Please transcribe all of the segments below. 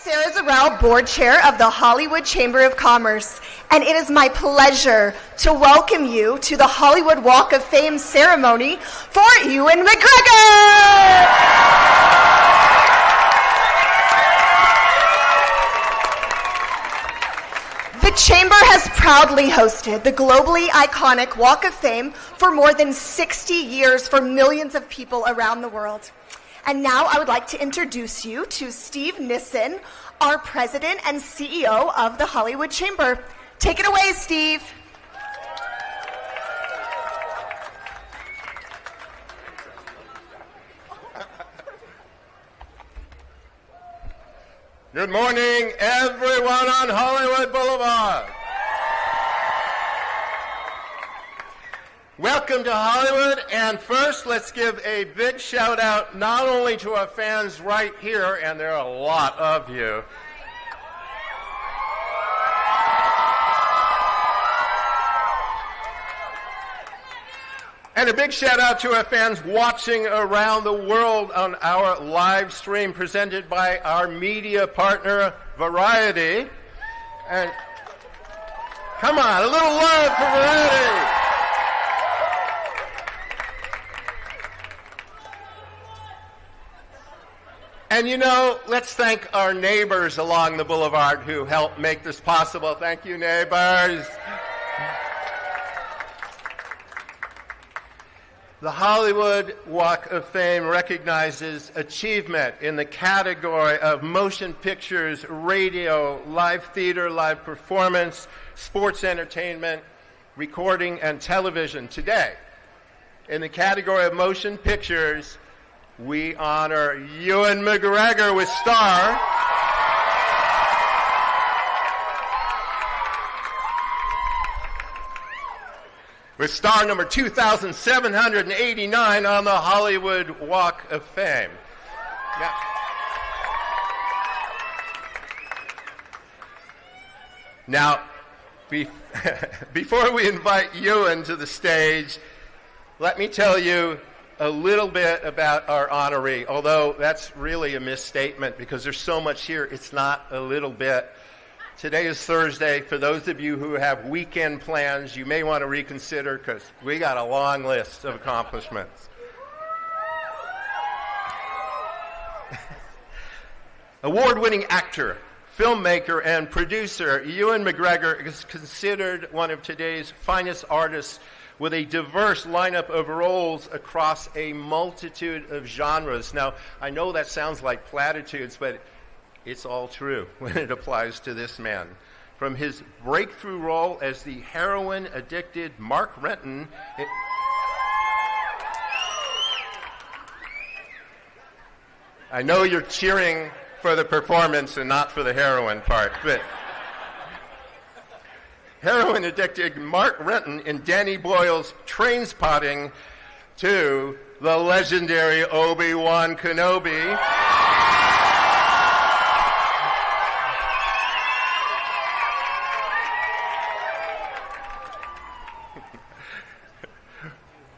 Sarah Zarrell, Board Chair of the Hollywood Chamber of Commerce, and it is my pleasure to welcome you to the Hollywood Walk of Fame ceremony for Ewan McGregor! The Chamber has proudly hosted the globally iconic Walk of Fame for more than 60 years for millions of people around the world. And now I would like to introduce you to Steve Nissen, our President and CEO of the Hollywood Chamber. Take it away, Steve. Good morning, everyone on Hollywood Boulevard. Welcome to Hollywood, and first let's give a big shout out not only to our fans right here, and there are a lot of you, and a big shout out to our fans watching around the world on our live stream presented by our media partner, Variety. And come on, a little love for Variety. And you know, let's thank our neighbors along the boulevard who helped make this possible. Thank you, neighbors. The Hollywood Walk of Fame recognizes achievement in the category of motion pictures, radio, live theater, live performance, sports entertainment, recording, and television. Today, in the category of motion pictures, we honor Ewan McGregor with Star. With star number 2,789 on the Hollywood Walk of Fame. Now, before we invite Ewan to the stage, let me tell you a little bit about our honoree, although that's really a misstatement because there's so much here, it's not a little bit. Today is Thursday. For those of you who have weekend plans, you may want to reconsider because we got a long list of accomplishments. Award-winning actor, filmmaker, and producer, Ewan McGregor is considered one of today's finest artists with a diverse lineup of roles across a multitude of genres. Now, I know that sounds like platitudes, but it's all true when it applies to this man. From his breakthrough role as the heroin-addicted Mark Renton, I know you're cheering for the performance and not for the heroin part, but heroin-addicted Mark Renton in Danny Boyle's Trainspotting to the legendary Obi-Wan Kenobi.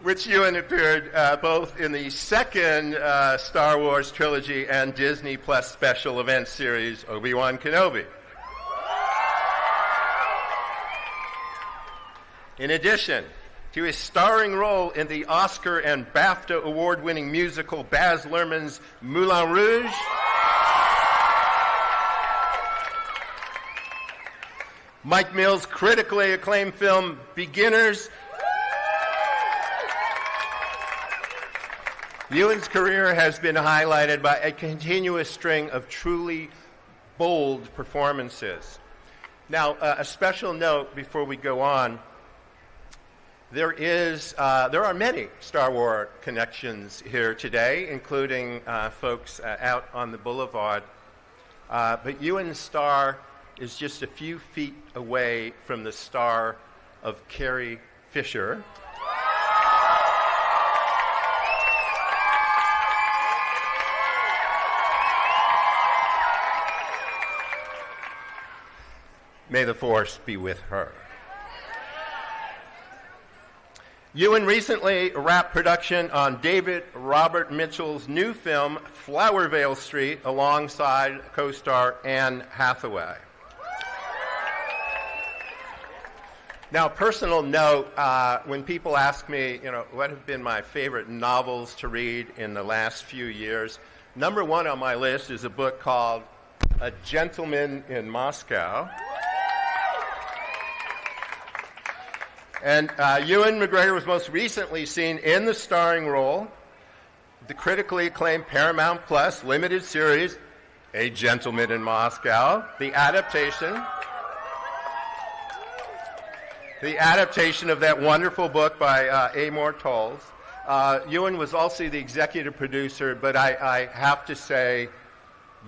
Which Ewan appeared both in the second Star Wars trilogy and Disney Plus special event series, Obi-Wan Kenobi. In addition to his starring role in the Oscar and BAFTA award-winning musical Baz Luhrmann's Moulin Rouge, Mike Mills' critically acclaimed film Beginners, Ewan's career has been highlighted by a continuous string of truly bold performances. Now, a special note before we go on. There are many Star Wars connections here today, including folks out on the boulevard. But Ewan's star is just a few feet away from the star of Carrie Fisher. May the Force be with her. Ewan recently wrapped production on David Robert Mitchell's new film, Flowervale Street, alongside co-star Anne Hathaway. Now, personal note, when people ask me, what have been my favorite novels to read in the last few years, number one on my list is a book called A Gentleman in Moscow. And Ewan McGregor was most recently seen in the starring role, the critically acclaimed Paramount Plus limited series, A Gentleman in Moscow, the adaptation of that wonderful book by Amor Tolls. Ewan was also the executive producer, but I have to say,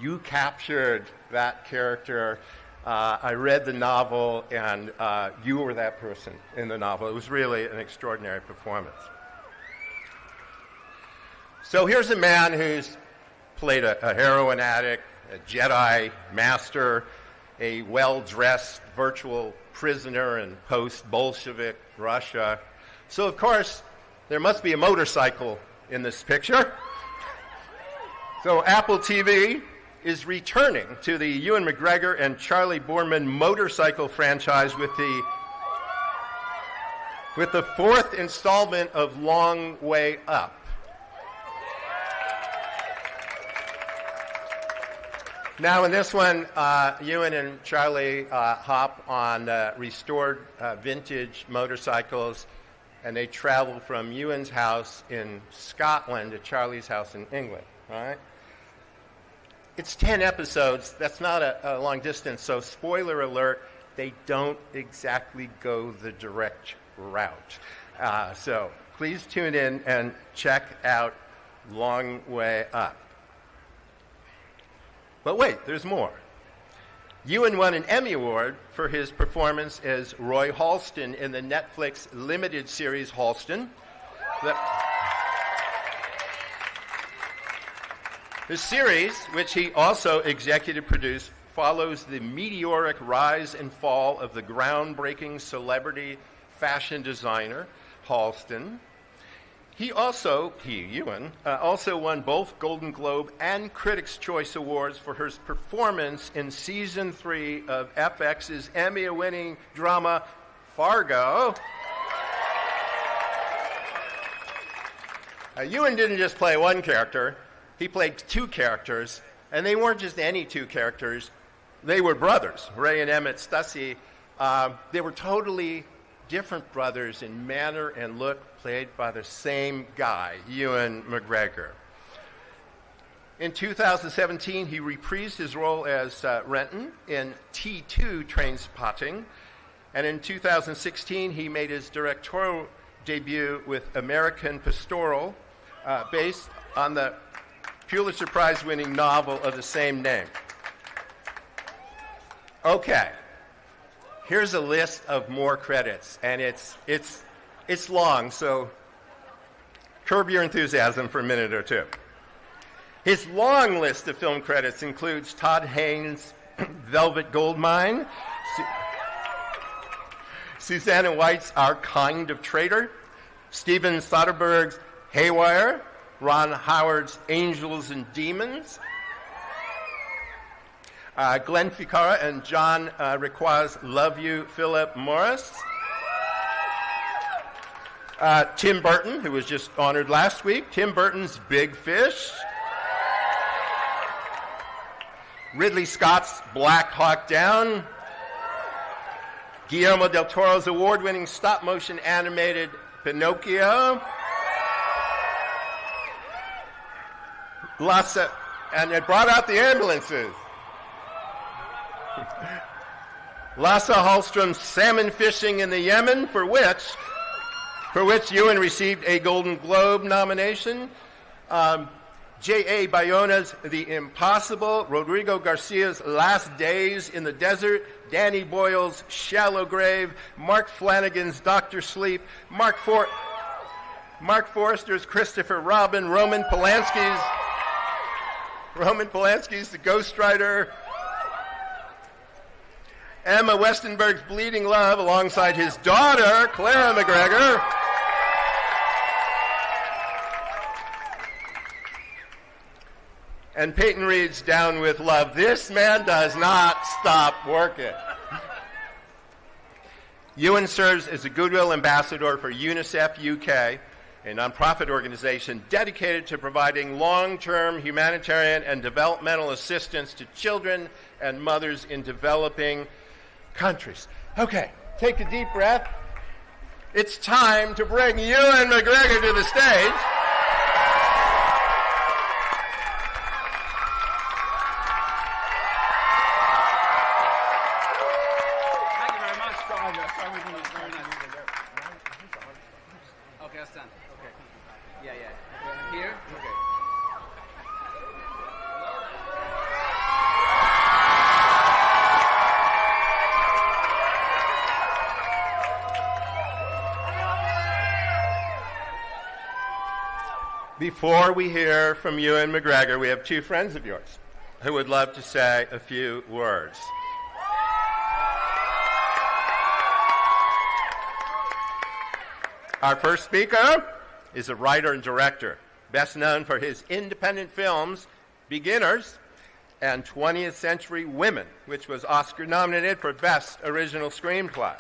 you captured that character. I read the novel, and you were that person in the novel. It was really an extraordinary performance. So here's a man who's played a heroin addict, a Jedi master, a well-dressed virtual prisoner in post-Bolshevik Russia. So, of course, there must be a motorcycle in this picture. So Apple TV is returning to the Ewan McGregor and Charlie Boorman motorcycle franchise with the fourth installment of Long Way Up. Now, in this one, Ewan and Charlie hop on restored vintage motorcycles, and they travel from Ewan's house in Scotland to Charlie's house in England, right? It's 10 episodes. That's not a long distance, so spoiler alert, they don't exactly go the direct route. So please tune in and check out Long Way Up. But wait, there's more. Ewan won an Emmy Award for his performance as Roy Halston in the Netflix limited series Halston. The series, which he also executive produced, follows the meteoric rise and fall of the groundbreaking celebrity fashion designer, Halston. Ewan, also won both Golden Globe and Critics' Choice Awards for his performance in Season 3 of FX's Emmy-winning drama, Fargo. Ewan didn't just play one character. He played two characters, and they weren't just any two characters. They were brothers, Ray and Emmett Stussy. They were totally different brothers in manner and look, played by the same guy, Ewan McGregor. In 2017, he reprised his role as Renton in T2 Trainspotting, and in 2016, he made his directorial debut with American Pastoral, based on the Pulitzer Prize-winning novel of the same name. Okay, here's a list of more credits, and it's long, so curb your enthusiasm for a minute or two. His long list of film credits includes Todd Haynes' Velvet Goldmine, Susanna White's Our Kind of Traitor, Steven Soderbergh's Haywire, Ron Howard's Angels and Demons, Glenn Ficarra and John Requoi's Love You, Philip Morris, Tim Burton, who was just honored last week, Tim Burton's Big Fish, Ridley Scott's Black Hawk Down, Guillermo del Toro's award-winning stop-motion animated Pinocchio, and it brought out the ambulances. Lasse Hallström's Salmon Fishing in the Yemen, for which Ewan received a Golden Globe nomination. J.A. Bayona's The Impossible, Rodrigo Garcia's Last Days in the Desert, Danny Boyle's Shallow Grave, Mark Flanagan's Dr. Sleep, Mark Forrester's Christopher Robin, Roman Polanski's The Ghostwriter, Emma Westenberg's Bleeding Love alongside his daughter, Clara McGregor, And Peyton Reed's Down with Love. This man does not stop working. Ewan serves as a Goodwill Ambassador for UNICEF UK, a nonprofit organization dedicated to providing long-term humanitarian and developmental assistance to children and mothers in developing countries. Okay, take a deep breath. It's time to bring Ewan McGregor to the stage. Before we hear from Ewan McGregor, we have two friends of yours who would love to say a few words. Our first speaker is a writer and director, best known for his independent films, Beginners and 20th Century Women, which was Oscar nominated for Best Original Screenplay.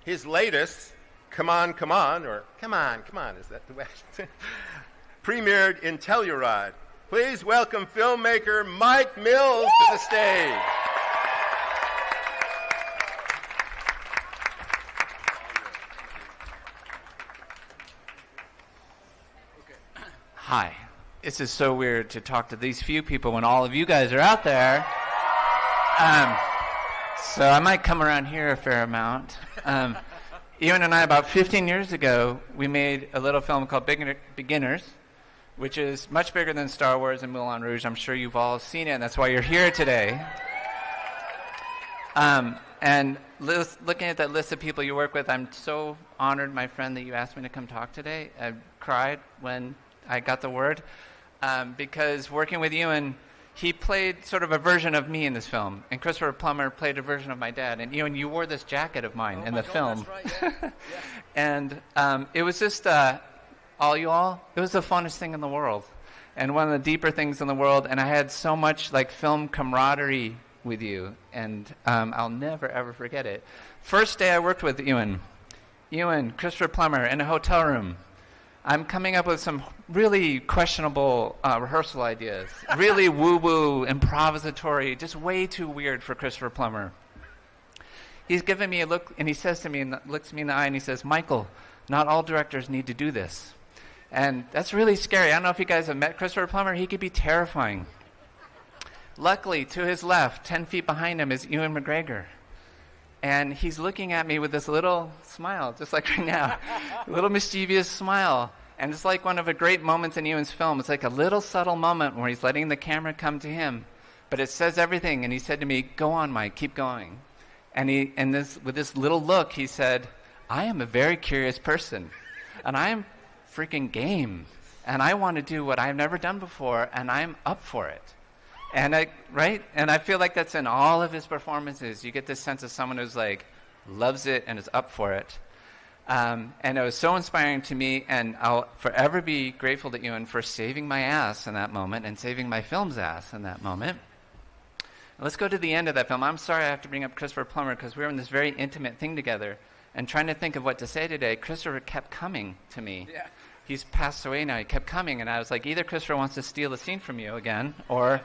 His latest, Come On, Come On, or Come On, Come On, is that the way? Premiered in Telluride. Please welcome filmmaker Mike Mills to the stage. Hi. This is so weird to talk to these few people when all of you guys are out there. So I might come around here a fair amount. Ewan and I, about 15 years ago, we made a little film called Beginners, which is much bigger than Star Wars and Moulin Rouge. I'm sure you've all seen it, and that's why you're here today. And looking at that list of people you work with, I'm so honored, my friend, that you asked me to come talk today. I cried when I got the word, because working with Ewan, he played sort of a version of me in this film, and Christopher Plummer played a version of my dad. And Ewan, you wore this jacket of mine in the film. That's right, yeah. And it was just, it was the funnest thing in the world, and one of the deeper things in the world. And I had so much like film camaraderie with you, and I'll never ever forget it. First day I worked with Ewan, Christopher Plummer in a hotel room. I'm coming up with some really questionable rehearsal ideas, really woo-woo, improvisatory, just way too weird for Christopher Plummer. He's giving me a look, and he says to me, and looks me in the eye, and he says, "Michael, not all directors need to do this." And that's really scary. I don't know if you guys have met Christopher Plummer. He could be terrifying. Luckily, to his left, 10 feet behind him, is Ewan McGregor. And he's looking at me with this little smile, just like right now, a little mischievous smile. And it's like one of the great moments in Ewan's film. It's like a little subtle moment where he's letting the camera come to him. But it says everything. And he said to me, "Go on, Mike, keep going." And with this little look, he said, "I am a very curious person. And I am freaking game. And I want to do what I've never done before, and I'm up for it." And I feel like that's in all of his performances. You get this sense of someone who's like loves it and is up for it. And it was so inspiring to me, and I'll forever be grateful to Ewan for saving my ass in that moment and saving my film's ass in that moment. Let's go to the end of that film. I'm sorry I have to bring up Christopher Plummer because we were in this very intimate thing together, and trying to think of what to say today, Christopher kept coming to me. Yeah. He's passed away now. He kept coming, and I was like, either Christopher wants to steal the scene from you again, or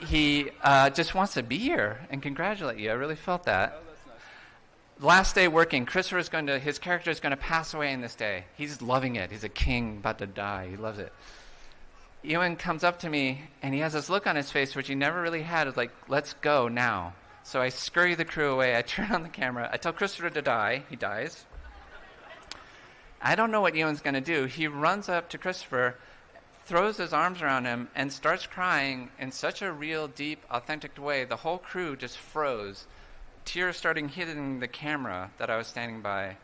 he just wants to be here and congratulate you. I really felt that. Oh, that's nice. Last day working, his character is going to pass away in this day. He's loving it. He's a king about to die. He loves it. Ewan comes up to me, and he has this look on his face, which he never really had. It's like, let's go now. So I scurry the crew away. I turn on the camera. I tell Christopher to die. He dies. I don't know what Ewan's going to do. He runs up to Christopher, throws his arms around him, and starts crying in such a real, deep, authentic way. The whole crew just froze. Tears starting hitting the camera that I was standing by.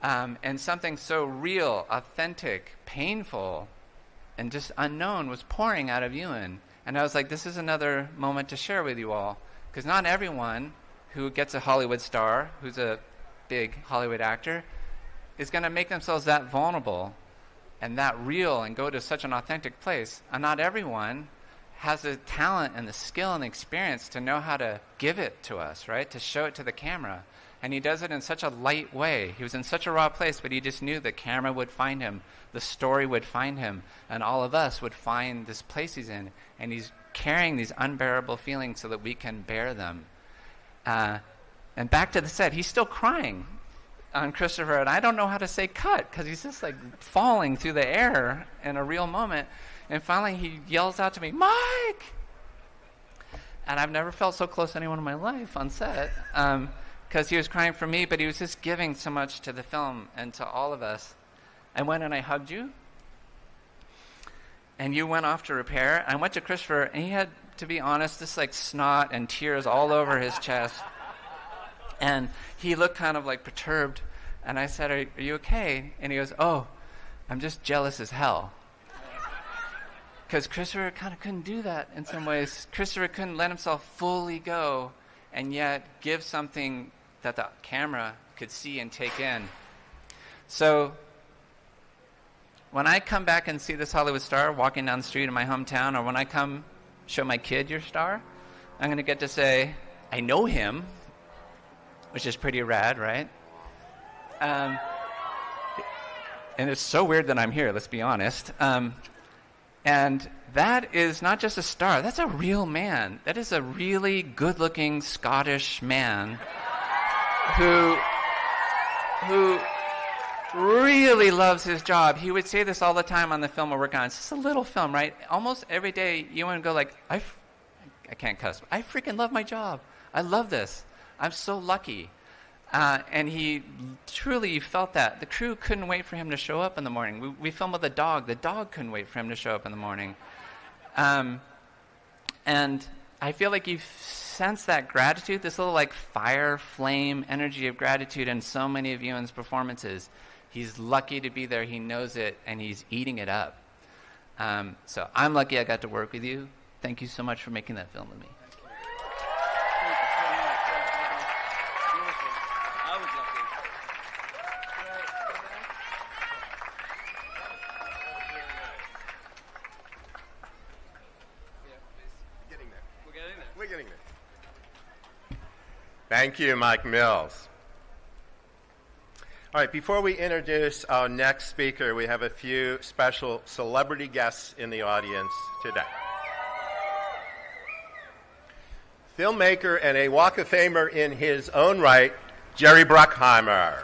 And something so real, authentic, painful, and just unknown was pouring out of Ewan. And I was like, this is another moment to share with you all. Because not everyone who gets a Hollywood star, who's a big Hollywood actor, is going to make themselves that vulnerable and that real and go to such an authentic place. And not everyone has the talent and the skill and the experience to know how to give it to us, right? To show it to the camera. And he does it in such a light way. He was in such a raw place, but he just knew the camera would find him, the story would find him, and all of us would find this place he's in. And he's carrying these unbearable feelings so that we can bear them. And back to the set, he's still crying on Christopher, and I don't know how to say cut, because he's just like falling through the air in a real moment. And finally he yells out to me, "Mike!" And I've never felt so close to anyone in my life on set. Because he was crying for me, but he was just giving so much to the film and to all of us. I went and I hugged you, and you went off to repair. I went to Christopher, and he had, to be honest, just like snot and tears all over his chest. And he looked kind of like perturbed, and I said, are you okay? And he goes, "Oh, I'm just jealous as hell." Because Christopher kind of couldn't do that in some ways. Christopher couldn't let himself fully go and yet give something that the camera could see and take in. So when I come back and see this Hollywood star walking down the street in my hometown, or when I come show my kid your star, I'm going to get to say, I know him, which is pretty rad, right? And it's so weird that I'm here, let's be honest. And that is not just a star, that's a real man. That is a really good-looking Scottish man who really loves his job. He would say this all the time on the film we're working on. It's just a little film, right? Almost every day, you want to go like, I can't cuss. I freaking love my job. I love this. I'm so lucky. And he truly felt that. The crew couldn't wait for him to show up in the morning. We filmed with a dog. The dog couldn't wait for him to show up in the morning. And I feel like you sense that gratitude, this little like fire, flame, energy of gratitude in so many of Ewan's performances. He's lucky to be there. He knows it, and he's eating it up. So I'm lucky I got to work with you. Thank you so much for making that film with me. Thank you, Mike Mills. All right, before we introduce our next speaker, we have a few special celebrity guests in the audience today. Filmmaker and a Walk of Famer in his own right, Jerry Bruckheimer.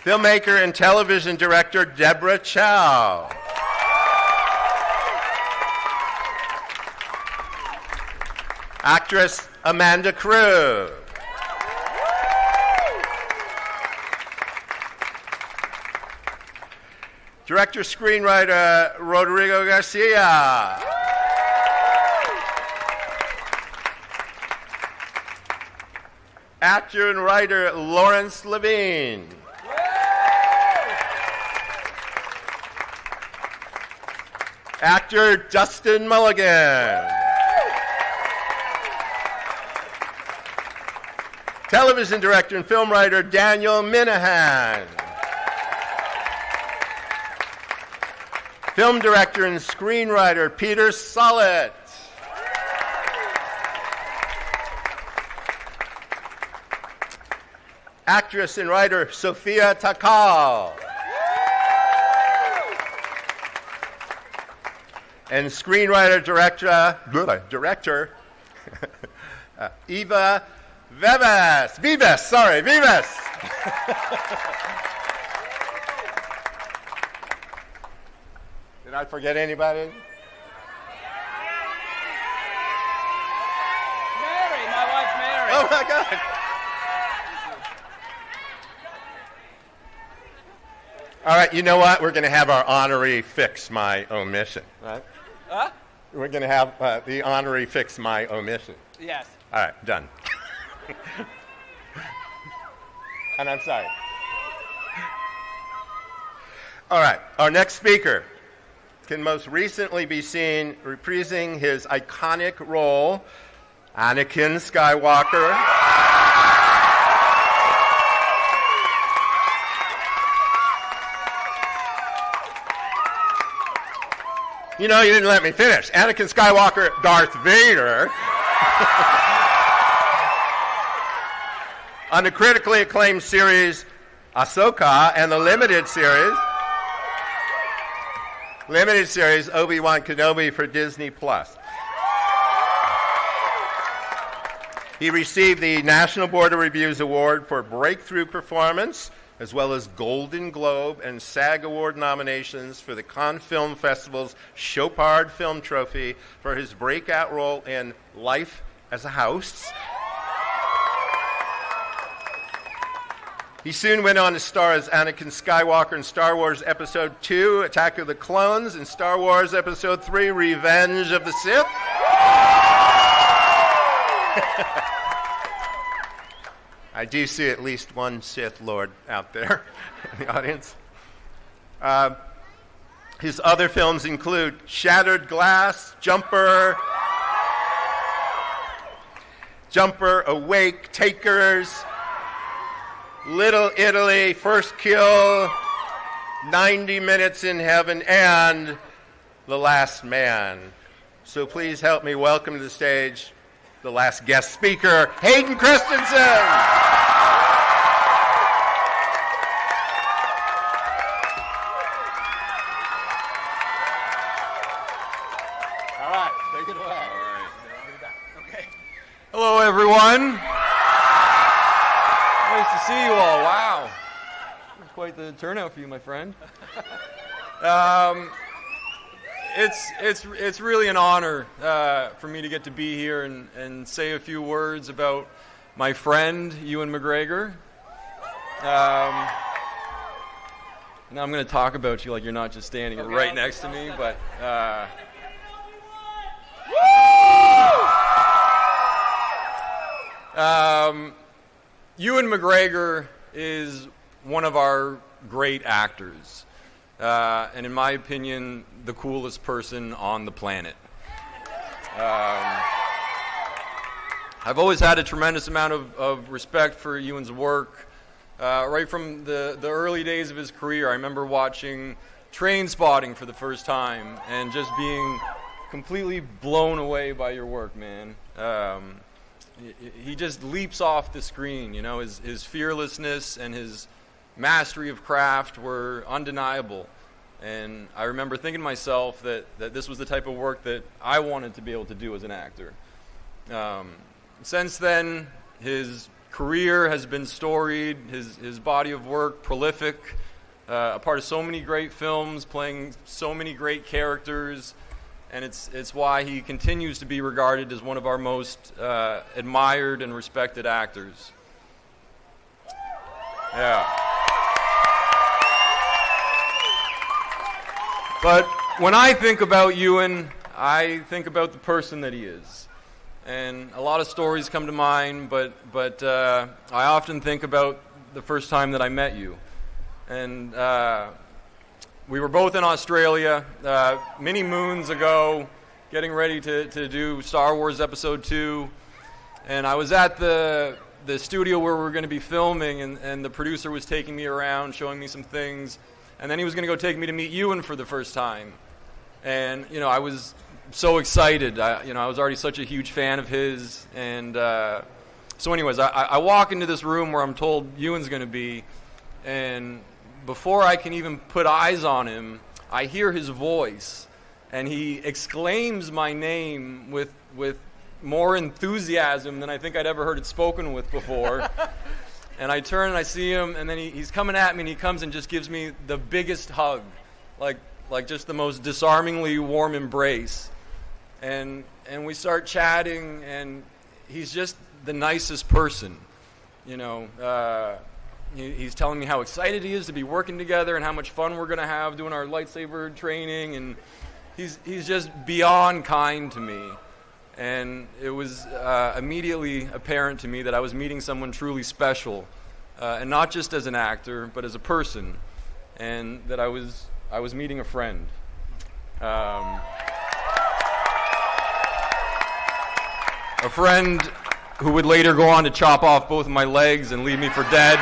Filmmaker and television director Deborah Chow. Actress Amanda Crew. Director-screenwriter Rodrigo Garcia. Actor and writer Lawrence Levine. Actor Justin Mulligan. Television director and film writer Daniel Minahan. Film director and screenwriter Peter Sollett. Actress and writer Sophia Takal. And screenwriter director Eva Vives. Did I forget anybody? Mary, my wife Mary. Oh my God. All right, you know what? We're going to have our honoree fix my omission, right? Huh? We're going to have the honoree fix my omission. Yes. All right, done. And I'm sorry. All right, our next speaker can most recently be seen reprising his iconic role, Anakin Skywalker. You know, you didn't let me finish. Anakin Skywalker, Darth Vader. On the critically acclaimed series Ahsoka and the limited series Obi-Wan Kenobi for Disney+. He received the National Board of Review's Award for Breakthrough Performance, as well as Golden Globe and SAG Award nominations for the Cannes Film Festival's Chopard Film Trophy for his breakout role in Life as a House. He soon went on to star as Anakin Skywalker in Star Wars Episode II, Attack of the Clones, and Star Wars Episode III, Revenge of the Sith. I do see at least one Sith Lord out there in the audience. His other films include Shattered Glass, Jumper, Awake, Takers, Little Italy, First Kill, 90 Minutes in Heaven, and The Last Man. So please help me welcome to the stage the last guest speaker, Hayden Christensen. All right, take it away. All right. Okay. Hello, everyone. Nice to see you all. Wow. That's quite the turnout for you, my friend. It's really an honor for me to get to be here and say a few words about my friend, Ewan McGregor. Now I'm going to talk about you like you're not just standing right next to me, but... Ewan McGregor is one of our great actors, and in my opinion, the coolest person on the planet. I've always had a tremendous amount of respect for Ewan's work. Right from the early days of his career, I remember watching Trainspotting for the first time and just being completely blown away by your work, man. He just leaps off the screen, you know, his fearlessness and his mastery of craft were undeniable. And I remember thinking to myself that this was the type of work that I wanted to be able to do as an actor. Since then, his career has been storied, his body of work prolific, a part of so many great films, playing so many great characters. And it's why he continues to be regarded as one of our most admired and respected actors. Yeah. But when I think about Ewan, I think about the person that he is. And a lot of stories come to mind, but I often think about the first time that I met you. And we were both in Australia many moons ago, getting ready to do Star Wars Episode II, and I was at the studio where we were going to be filming, and the producer was taking me around, showing me some things, and then he was going to go take me to meet Ewan for the first time. And, you know, I was so excited. I was already such a huge fan of his, and so anyways, I walk into this room where I'm told Ewan's going to be, and before I can even put eyes on him, I hear his voice, and he exclaims my name with more enthusiasm than I think I'd ever heard it spoken with before. And I turn and I see him, and then he's coming at me, and he comes and just gives me the biggest hug, like just the most disarmingly warm embrace. And we start chatting, and he's just the nicest person, you know. He's telling me how excited he is to be working together and how much fun we're going to have doing our lightsaber training, and he's just beyond kind to me. And it was immediately apparent to me that I was meeting someone truly special, and not just as an actor, but as a person, and that I was meeting a friend. A friend who would later go on to chop off both of my legs and leave me for dead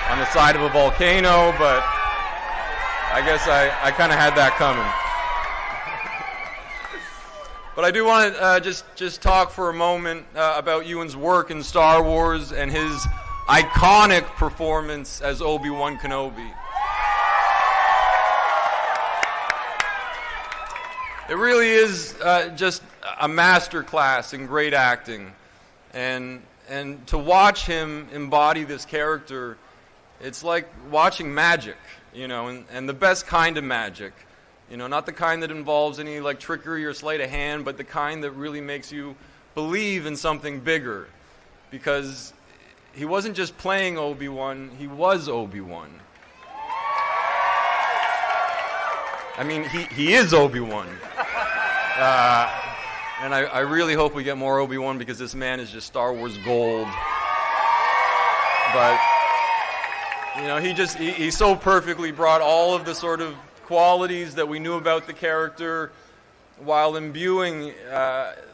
on the side of a volcano, but I guess I kind of had that coming. But I do want to just talk for a moment about Ewan's work in Star Wars and his iconic performance as Obi-Wan Kenobi. It really is just a masterclass in great acting, and to watch him embody this character, it's like watching magic, you know, and the best kind of magic, you know, not the kind that involves any like trickery or sleight of hand, but the kind that really makes you believe in something bigger, because he wasn't just playing Obi-Wan, he was Obi-Wan. I mean, he is Obi-Wan. And I really hope we get more Obi-Wan, because this man is just Star Wars gold. But, you know, he so perfectly brought all of the sort of qualities that we knew about the character while imbuing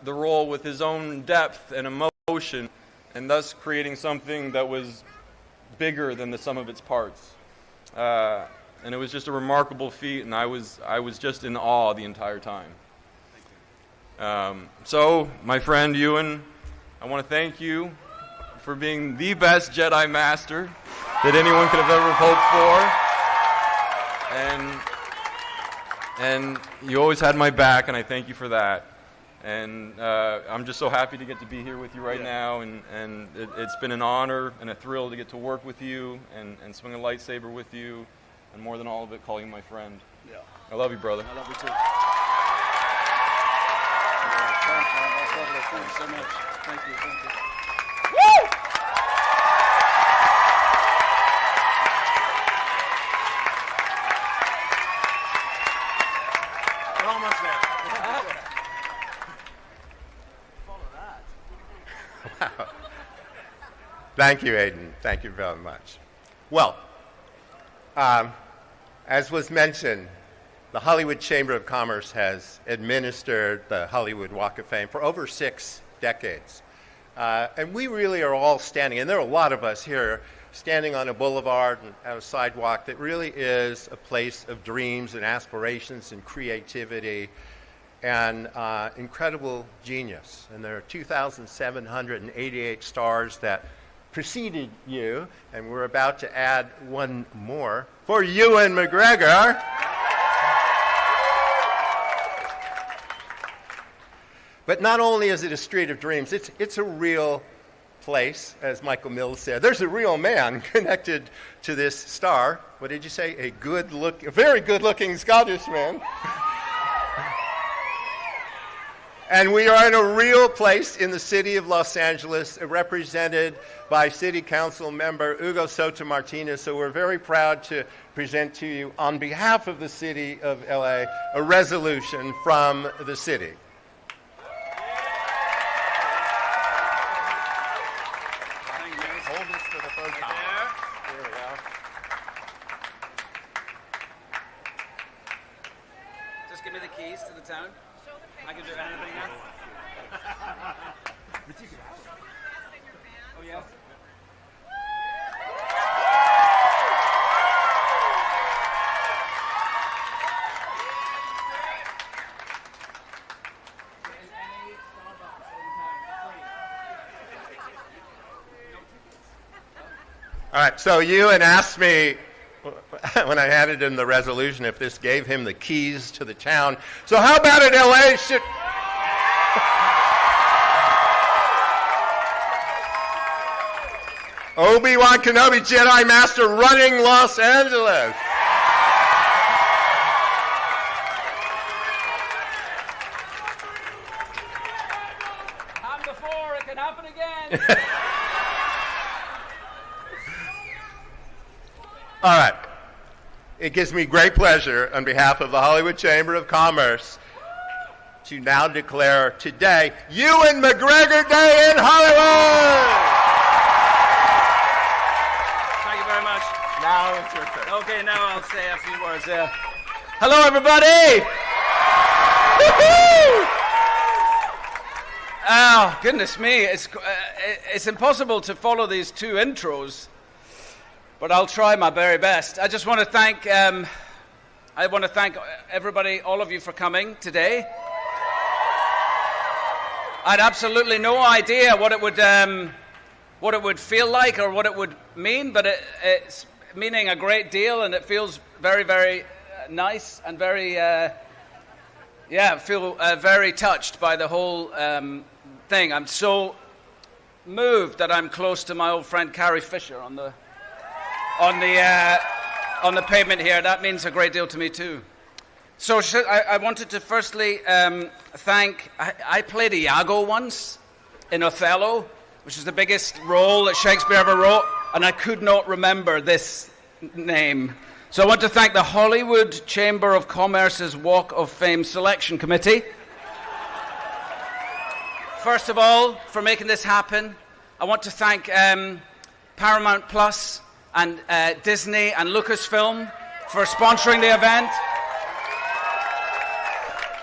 the role with his own depth and emotion, and thus creating something that was bigger than the sum of its parts. And it was just a remarkable feat, and I was just in awe the entire time. So, my friend Ewan, I want to thank you for being the best Jedi Master that anyone could have ever hoped for. And you always had my back, and I thank you for that. And I'm just so happy to get to be here with you right now, and it's been an honor and a thrill to get to work with you and swing a lightsaber with you, and more than all of it, call you my friend. Yeah. I love you, brother. I love you too. Thank you so much. Thank you. Woo! We're almost there. Wow. Thank you, Aidan. Thank you very much. Well, as was mentioned, the Hollywood Chamber of Commerce has administered the Hollywood Walk of Fame for over 6 decades. And we really are all standing, and there are a lot of us here, standing on a boulevard and on a sidewalk that really is a place of dreams and aspirations and creativity and incredible genius. And there are 2,788 stars that preceded you, and we're about to add one more for Ewan McGregor. But not only is it a street of dreams, it's a real place, as Michael Mills said. There's a real man connected to this star. What did you say? A very good-looking Scottish man. And we are in a real place in the city of Los Angeles, represented by City Council member Hugo Soto Martinez. So we're very proud to present to you, on behalf of the city of LA, a resolution from the city. Give me the keys to the town. I can do anything now. Oh, yeah? All right, so Ewan asked me when I handed him the resolution if this gave him the keys to the town. So how about it, LA? Obi-Wan Kenobi, Jedi Master, running Los Angeles. Happened before, it can happen again. All right. It gives me great pleasure on behalf of the Hollywood Chamber of Commerce to now declare today Ewan McGregor Day in Hollywood! Thank you very much. Now it's your turn. Okay, now I'll say a few words. Hello, everybody! Oh, goodness me. It's impossible to follow these 2 intros. But I'll try my very best. I just want to thank everybody, all of you, for coming today. I'd absolutely no idea what it would feel like or what it would mean, but it's meaning a great deal, and it feels very, very nice and very, feel very touched by the whole thing. I'm so moved that I'm close to my old friend Carrie Fisher on the pavement here. That means a great deal to me too. So I wanted to firstly thank. I played Iago once in Othello, which is the biggest role that Shakespeare ever wrote, and I could not remember this name. So I want to thank the Hollywood Chamber of Commerce's Walk of Fame Selection Committee. First of all, for making this happen. I want to thank Paramount Plus and Disney and Lucasfilm for sponsoring the event.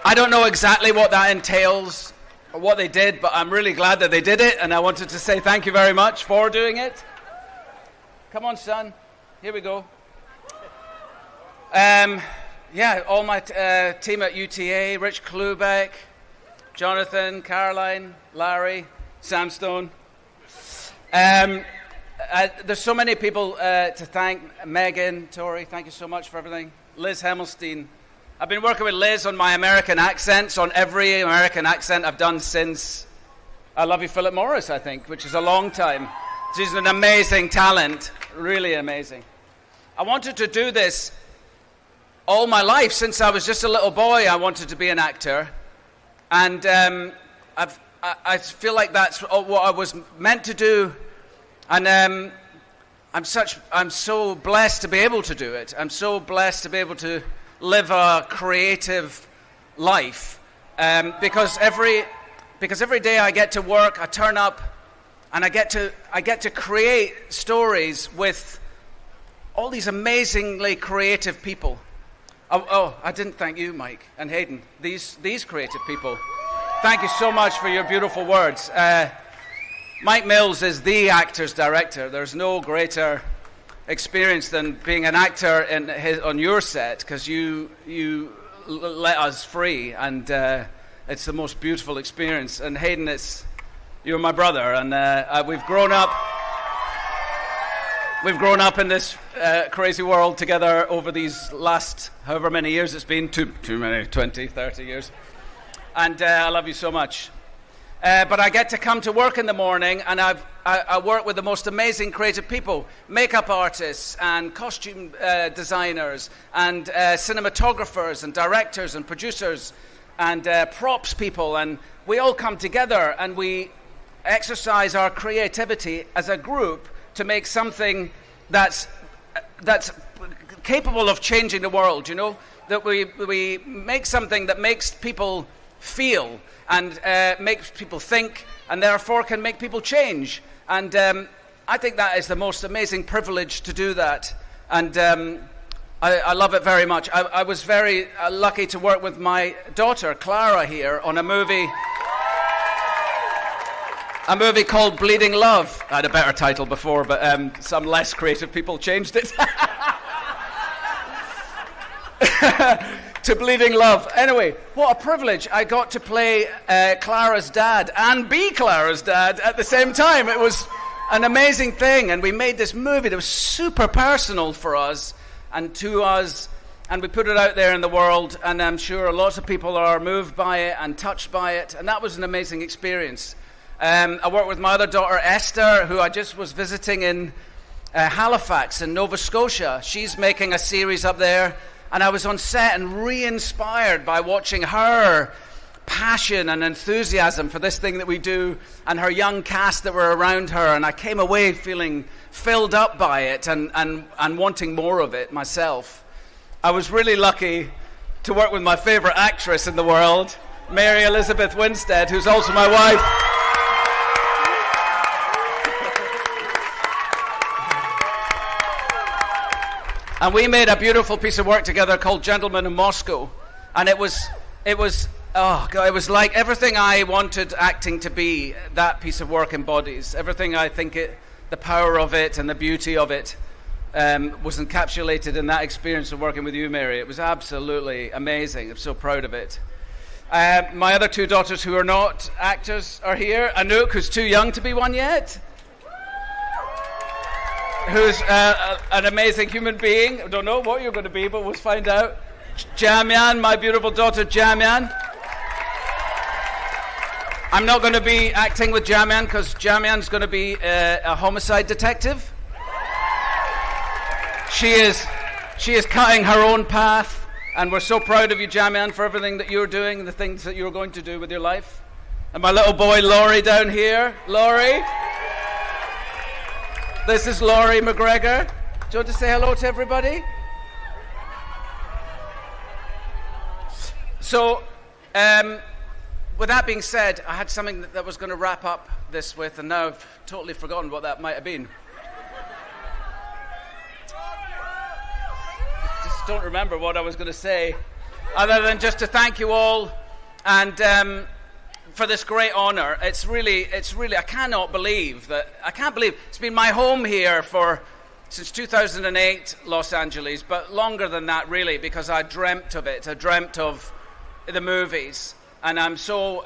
I don't know exactly what that entails or what they did, but I'm really glad that they did it, and I wanted to say thank you very much for doing it. Come on, son. Here we go. All my team at UTA, Rich Klubeck, Jonathan, Caroline, Larry, Sam Stone. There's so many people to thank. Megan, Tori, thank you so much for everything. Liz Hemelstein. I've been working with Liz on my American accents, on every American accent I've done since I Love You, Philip Morris, I think, which is a long time. She's an amazing talent, really amazing. I wanted to do this all my life. Since I was just a little boy, I wanted to be an actor. And I feel like that's what I was meant to do. And I'm so blessed to be able to do it. I'm so blessed to be able to live a creative life. Because every day I get to work, I turn up, and I get to create stories with all these amazingly creative people. Oh, I didn't thank you, Mike and Hayden. These creative people. Thank you so much for your beautiful words. Mike Mills is the actor's director. There's no greater experience than being an actor on your set, because you let us free, and it's the most beautiful experience. And Hayden, you're my brother, and we've grown up. We've grown up in this crazy world together over these last however many years it's been, too many, 20, 30 years. And I love you so much. But I get to come to work in the morning, and I work with the most amazing creative people, makeup artists and costume designers and cinematographers and directors and producers and props people. And we all come together and we exercise our creativity as a group to make something that's capable of changing the world, you know? That we make something that makes people feel and makes people think, and therefore can make people change. And I think that is the most amazing privilege to do that. And I love it very much. I was very lucky to work with my daughter, Clara, here on a movie called Bleeding Love. I had a better title before, but some less creative people changed it. To Bleeding Love. Anyway, what a privilege. I got to play Clara's dad and be Clara's dad at the same time. It was an amazing thing, and we made this movie that was super personal for us and to us, and we put it out there in the world, and I'm sure lots of people are moved by it and touched by it, and that was an amazing experience. I worked with my other daughter, Esther, who I just was visiting in Halifax in Nova Scotia. She's making a series up there, and I was on set and re-inspired by watching her passion and enthusiasm for this thing that we do, and her young cast that were around her, and I came away feeling filled up by it and wanting more of it myself. I was really lucky to work with my favorite actress in the world, Mary Elizabeth Winstead, who's also my wife. And we made a beautiful piece of work together called Gentlemen in Moscow. And it was like everything I wanted acting to be, that piece of work embodies. Everything I think the power of it and the beauty of it was encapsulated in that experience of working with you, Mary. It was absolutely amazing. I'm so proud of it. My other two daughters who are not actors are here. Anouk, who's too young to be one yet, who's an amazing human being. I don't know what you're going to be, but we'll find out. Jamian, my beautiful daughter Jamian. I'm not going to be acting with Jamian because Jamian's going to be a homicide detective. She is cutting her own path, and we're so proud of you, Jamian, for everything that you're doing and the things that you're going to do with your life. And my little boy, Laurie, down here. Laurie. This is Laurie McGregor. Do you want to say hello to everybody? So, with that being said, I had something that I was going to wrap up this with, and now I've totally forgotten what that might have been. Just don't remember what I was going to say, other than just to thank you all, and for this great honor. It's really, I can't believe it's been my home here since 2008, Los Angeles, but longer than that really, because I dreamt of it. I dreamt of the movies, and I'm so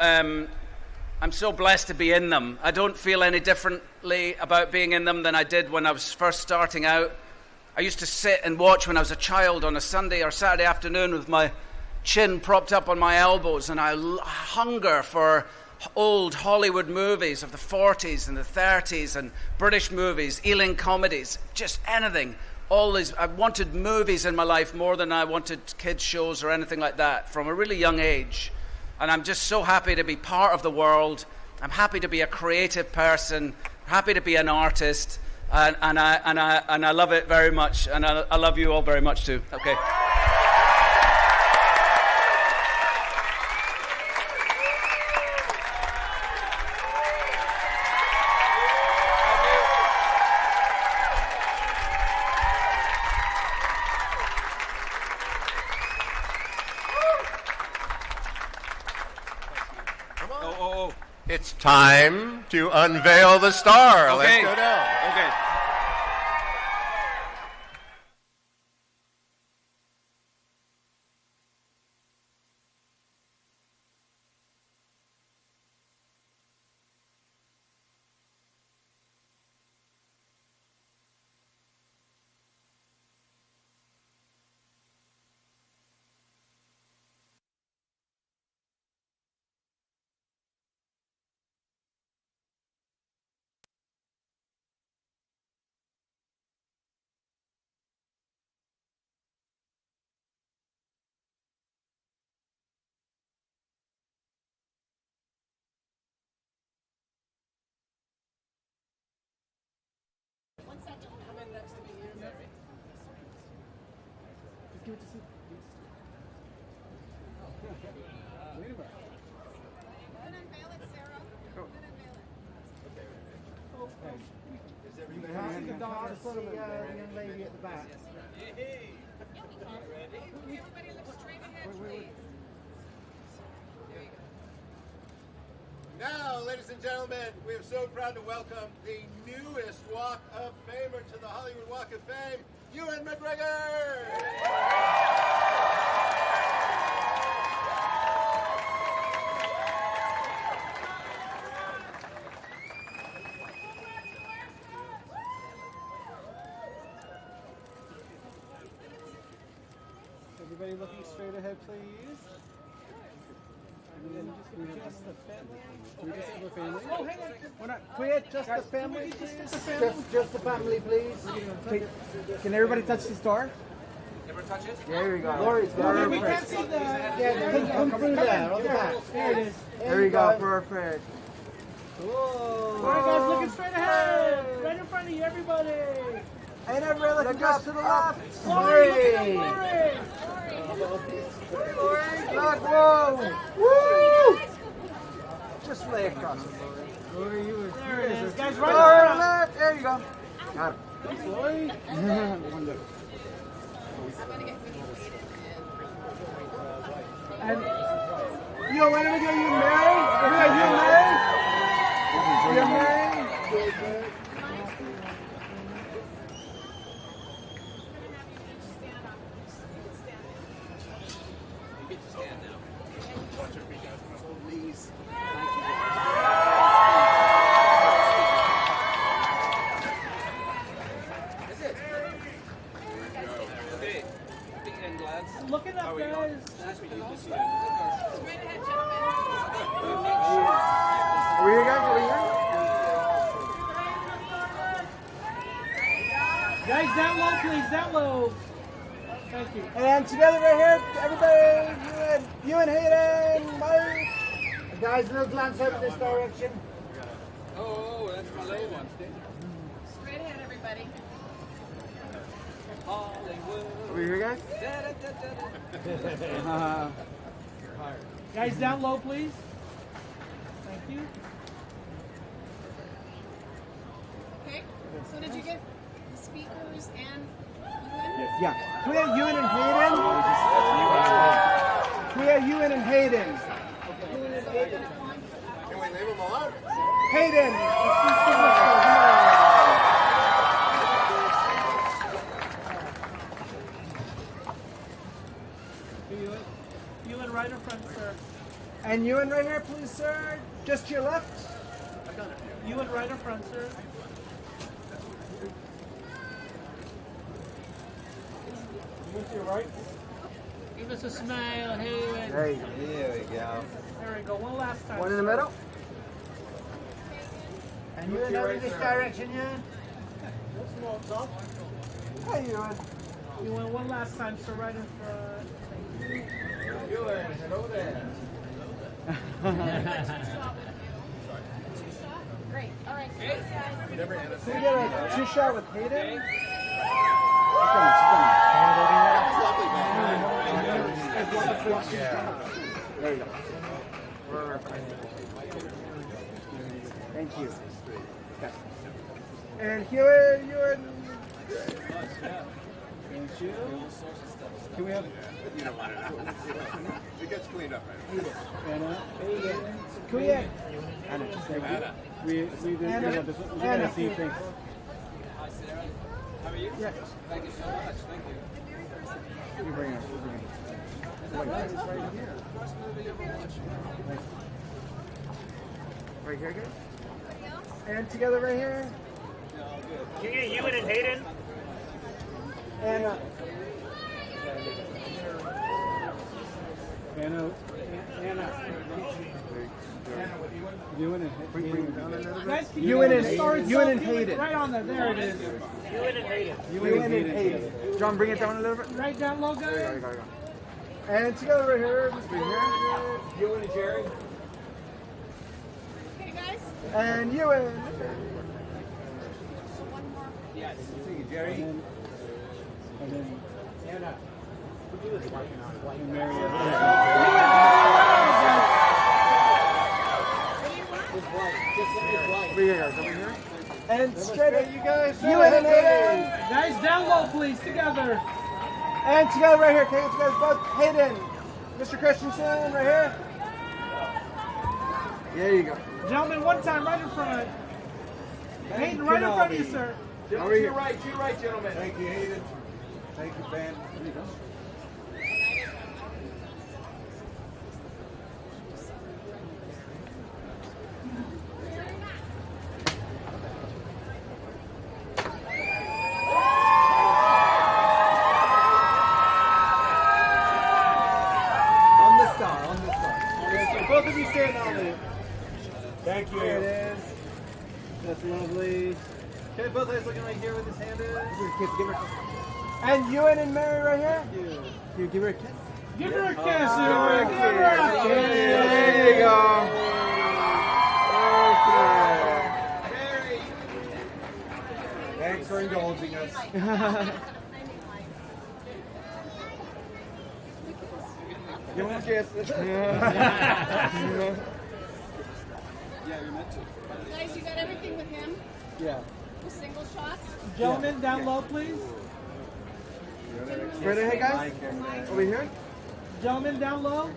blessed to be in them. I don't feel any differently about being in them than I did when I was first starting out. I used to sit and watch when I was a child on a Sunday or Saturday afternoon with my chin propped up on my elbows, and I hunger for old Hollywood movies of the 40s and the 30s and British movies, Ealing comedies, just anything. All these, I wanted movies in my life more than I wanted kids shows or anything like that from a really young age. And I'm just so happy to be part of the world. I'm happy to be a creative person, happy to be an artist, and I love it very much, and I love you all very much too. Okay. It's time to unveil the star. Okay. Let's go down. Okay. Young lady at the back. Everybody look straight ahead, please. Now, ladies and gentlemen, we are so proud to welcome the newest Walk of Famer to the Hollywood Walk of Fame, Ewan McGregor! Everybody looking straight ahead, please. And then just the family. Can we just have a family? Oh, hang on. Can we hit just the family, please? Just the family, please. Can everybody touch the star? Everyone touch it? There we go. Lori's got her. We can't see the... Yeah, come through there, on the back. There it is. There we go, perfect. Whoa. All right, guys, looking straight ahead. Right in front of you, everybody. And everybody looking up to the left. Lori. Lori, look, whoa. Woo. Just lay across it, Lori. Lori, you were... There it is. Guys, right in front. There you go. Got it. Thanks, Lori. And yo, when are we going? You married? Are you married? You're married? You get to stand now. Watch your feet. Guys, down low. Thank you. And together right here, everybody, you and Hayden, Mike. Guys, no glance over this direction. Oh, that's my little one. Straight ahead, everybody. Over here, guys. Guys, down low, please. Thank you. Okay. So did you get the speakers and Yeah. Can we have Ewan and Hayden? Can we have Ewan and Hayden? Can we leave them alone? Hayden! Let's do signatures. Ewan, right in front, sir. And Ewan right here, please, sir. Just to your left. Ewan, right in front, sir. Move to your right. Give us a smile, Ewan. There you go. There we go. There we go. One last time. One in the sir. middle. And Ewan over this direction, Ewan. Hi, Ewan. Ewan, one last time, sir, right in front. Ewan, hello there. Great. All right. Thanks, guys. Can we get a two-shot with Hayden? There you go. Thank you. Okay. And Ewan. Thank you. Can we have? It gets cleaned up, right? Anna. Can we have? Anna. Anna. We did this. We're gonna see things. Hi, Sarah. How are you? Yeah. Thank you so much. Thank you. You bring us. Right here, guys. And together right here. Can you get Ewan and Hayden? Anna. Ewan and Hayden. Guys, can Ewan and start Ewan and something Hayden. right on there. There it is. Ewan and Hayden. Ewan and Hayden. John, bring it down a little bit. Right down low, guys. There you go. And together right here. Just right here. Ewan and Jerry. Okay, guys. And Ewan. One more. Yes. Jerry. And then Anna. And Mary. Over here, guys. Over here. And straight at you guys. Ewan and Hayden. Guys, down low, please, together. And together right here. Can you guys both? Hayden. Mr. Christensen, right here. There you go. Gentlemen, one time, right in front. Hayden, right in front of you, sir. Over here. right, gentlemen. Thank you, Hayden. Thank you, Ben. There you go. On the star. Both of you stand on it. Thank you. There it is. That's lovely. Okay, both guys looking right here with his hand in. Give her a kiss. And Ewan and Mary right here. You give her a kiss. Give her a kiss, Ewan. Give her a kiss. There you go. Mary. Thanks for indulging us. Give him a kiss. Yeah, you're meant to. Guys, you got everything with him? Yeah. The single shots? Gentlemen, down low, please. Straight ahead, guys. Over here. Gentlemen, down low.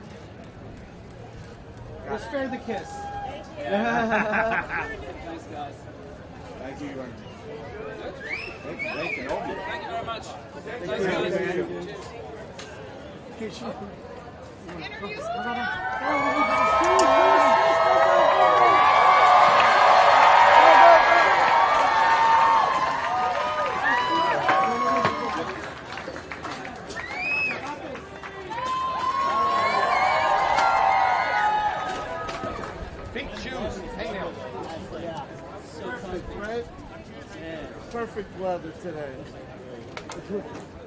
We'll spare the kiss. Thanks, guys. Thank you. Thank you very much. Thank you. Cheers. Interviews. Pink shoes. Hang on. Perfect, right? Perfect weather today. It's with you.